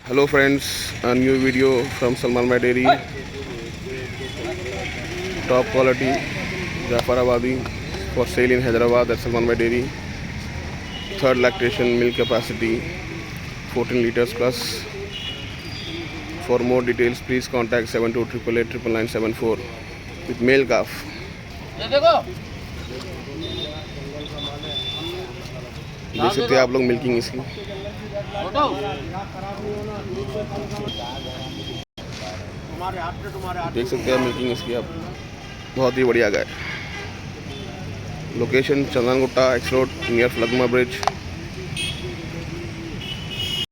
Hello friends, a new video from Salman Bhai Dairy. Top quality Jafarabadi for sale in Hyderabad at Salman Bhai Dairy. Third lactation milk capacity 14 liters plus. For more details please contact 7288899974 with male calf. देख सकते हैं आप लोग milking इसकी। देख सकते हैं milking इसकी आप, बहुत ही बढ़िया गाय। Location Chandanagutta X road near फ्लगमा ब्रिज।